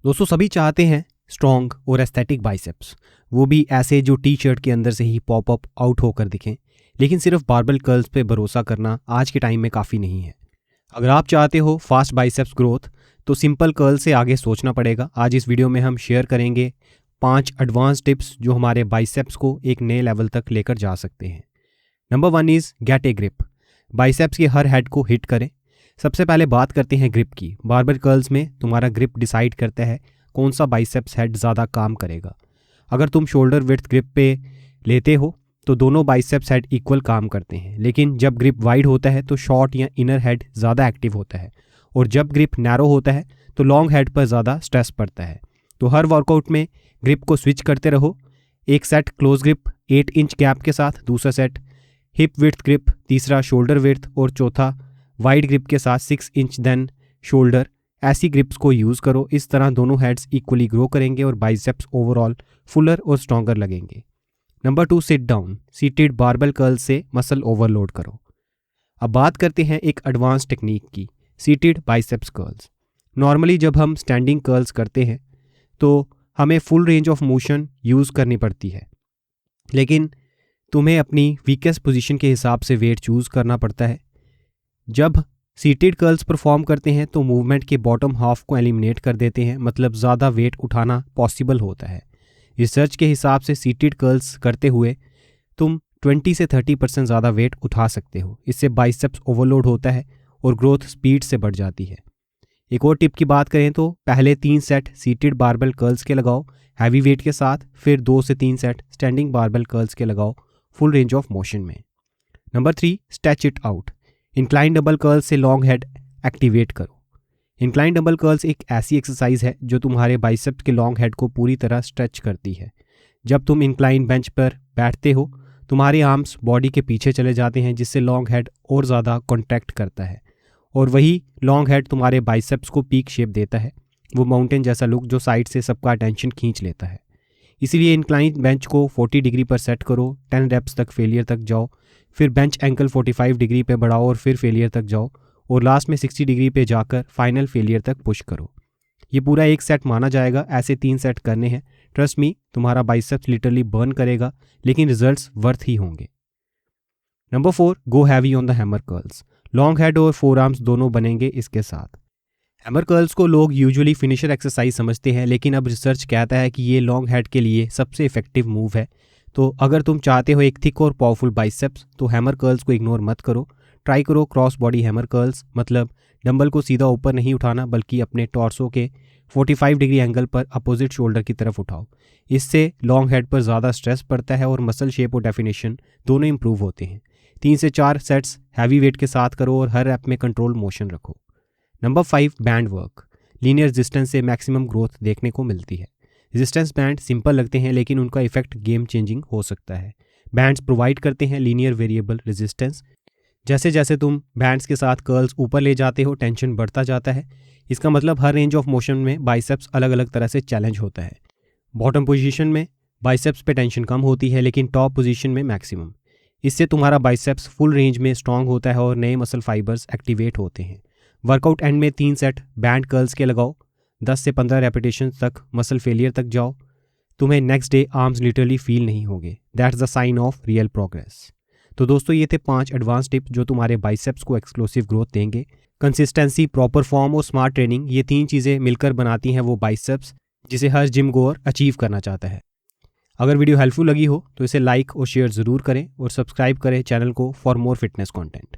दोस्तों सभी चाहते हैं स्ट्रॉन्ग और एस्थेटिक बाइसेप्स, वो भी ऐसे जो टी शर्ट के अंदर से ही पॉप अप आउट होकर दिखें। लेकिन सिर्फ बारबेल कर्ल्स पे भरोसा करना आज के टाइम में काफ़ी नहीं है। अगर आप चाहते हो फास्ट बाइसेप्स ग्रोथ तो सिंपल कर्ल से आगे सोचना पड़ेगा। आज इस वीडियो में हम शेयर करेंगे 5 एडवांस टिप्स जो हमारे बाइसेप्स को एक नए लेवल तक लेकर जा सकते हैं। Number 1 is gate A grip. Biceps के हर हेड को हिट करें। सबसे पहले बात करते हैं ग्रिप की। बारबेल कर्ल्स में तुम्हारा ग्रिप डिसाइड करता है कौन सा बाइसेप्स हेड ज़्यादा काम करेगा। अगर तुम शोल्डर विड्थ ग्रिप पे लेते हो तो दोनों बाइसेप्स हेड इक्वल काम करते हैं, लेकिन जब ग्रिप वाइड होता है तो शॉर्ट या इनर हेड ज़्यादा एक्टिव होता है, और जब ग्रिप नैरो होता है तो लॉन्ग हेड पर ज़्यादा स्ट्रेस पड़ता है। तो हर वर्कआउट में ग्रिप को स्विच करते रहो। एक set close grip 8 inch gap के साथ, दूसरा सेट हिप विड्थ ग्रिप, तीसरा शोल्डर विड्थ और चौथा वाइड ग्रिप के साथ 6 इंच देन शोल्डर। ऐसी ग्रिप्स को यूज़ करो। इस तरह दोनों हेड्स इक्वली ग्रो करेंगे और बाइसेप्स ओवरऑल फुलर और स्ट्रॉन्गर लगेंगे। Number 2 sit down. Seated barbell curl से मसल ओवरलोड करो। अब बात करते हैं एक एडवांस टेक्निक की, सीटेड बाइसेप्स कर्ल्स। नॉर्मली जब हम स्टैंडिंग कर्ल्स करते हैं तो हमें full range of motion use करनी पड़ती है, लेकिन तुम्हें अपनी वीकेस्ट पोजीशन के हिसाब से वेट चूज़ करना पड़ता है। जब सीटेड कर्ल्स परफॉर्म करते हैं तो मूवमेंट के बॉटम हाफ को एलिमिनेट कर देते हैं, मतलब ज़्यादा वेट उठाना पॉसिबल होता है। रिसर्च के हिसाब से सीटेड कर्ल्स करते हुए तुम 20 से 30% ज़्यादा वेट उठा सकते हो। इससे बाइसेप्स ओवरलोड होता है और ग्रोथ स्पीड से बढ़ जाती है। एक और टिप की बात करें तो पहले 3 सेट सीटेड बारबेल कर्ल्स के लगाओ हैवी वेट के साथ, फिर 2 से 3 सेट स्टैंडिंग बारबेल कर्ल्स के लगाओ फुल रेंज ऑफ मोशन में। Number 3 stretch it out. Incline double curls से लॉन्ग हेड एक्टिवेट करो। इंक्लाइन डबल कर्ल्स एक ऐसी एक्सरसाइज है जो तुम्हारे बाइसेप्स के लॉन्ग हेड को पूरी तरह स्ट्रेच करती है। जब तुम इंक्लाइन बेंच पर बैठते हो तुम्हारे आर्म्स बॉडी के पीछे चले जाते हैं, जिससे लॉन्ग हेड और ज़्यादा कॉन्ट्रैक्ट करता है, और वही लॉन्ग हेड तुम्हारे बाइसेप्स को पीक शेप देता है, वो माउंटेन जैसा लुक जो साइड से सबका अटेंशन खींच लेता है। इसीलिए इंक्लाइन बेंच को 40 डिग्री पर सेट करो, 10 रेप्स तक फेलियर तक जाओ, फिर बेंच एंकल 45 डिग्री पे बढ़ाओ और फिर फेलियर तक जाओ, और लास्ट में 60 डिग्री पे जाकर फाइनल फेलियर तक पुश करो। ये पूरा एक सेट माना जाएगा। ऐसे 3 सेट करने हैं। ट्रस्ट मी, तुम्हारा बाइसेप्स लिटरली बर्न करेगा, लेकिन रिजल्ट्स वर्थ ही होंगे। Number 4 go heavy on the hammer curls. Long head और फोर आर्म्स दोनों बनेंगे इसके साथ। हैमर कर्ल्स को लोग यूजुअली फिनिशर एक्सरसाइज समझते हैं, लेकिन अब रिसर्च कहता है कि ये लॉन्ग हेड के लिए सबसे इफेक्टिव मूव है। तो अगर तुम चाहते हो एक थिक और पावरफुल बाइसेप्स तो हैमर कर्ल्स को इग्नोर मत करो। ट्राई करो क्रॉस बॉडी हैमर कर्ल्स, मतलब डंबल को सीधा ऊपर नहीं उठाना बल्कि अपने टॉर्सो के 45 डिग्री एंगल पर अपोजिट शोल्डर की तरफ उठाओ। इससे लॉन्ग हेड पर ज़्यादा स्ट्रेस पड़ता है और मसल शेप और डेफिनेशन दोनों इंप्रूव होते हैं। 3 से 4 सेट्स हैवी वेट के साथ करो और हर रैप में कंट्रोल मोशन रखो। Number 5 band work. Linear resistance से मैक्सिमम ग्रोथ देखने को मिलती है। रेजिस्टेंस बैंड सिंपल लगते हैं, लेकिन उनका इफेक्ट गेम चेंजिंग हो सकता है। बैंड्स प्रोवाइड करते हैं लीनियर वेरिएबल रेजिस्टेंस। जैसे जैसे तुम बैंड्स के साथ कर्ल्स ऊपर ले जाते हो टेंशन बढ़ता जाता है। इसका मतलब हर रेंज ऑफ मोशन में बाइसेप्स अलग अलग तरह से चैलेंज होता है। बॉटम पोजीशन में बाइसेप्स पे टेंशन कम होती है, लेकिन टॉप पोजीशन में मैक्सिमम। इससे तुम्हारा बाइसेप्स फुल रेंज में स्ट्रांग होता है और नए मसल फाइबर्स एक्टिवेट होते हैं। वर्कआउट एंड में 3 सेट बैंड कर्ल्स के लगाओ, 10 से 15 रेपिटेशन तक मसल फेलियर तक जाओ। तुम्हें next day arms literally feel नहीं होंगे। That's the sign of real progress. तो दोस्तों ये थे 5 एडवांस टिप्स जो तुम्हारे बाइसेप्स को एक्सक्लूसिव ग्रोथ देंगे। कंसिस्टेंसी, प्रॉपर फॉर्म और स्मार्ट ट्रेनिंग, ये 3 चीज़ें मिलकर बनाती हैं वो बाइसेप्स जिसे हर जिम गोअर अचीव करना चाहता है। अगर वीडियो हेल्पफुल लगी हो तो इसे लाइक और शेयर ज़रूर करें और सब्सक्राइब करें चैनल को फॉर मोर फिटनेस कंटेंट।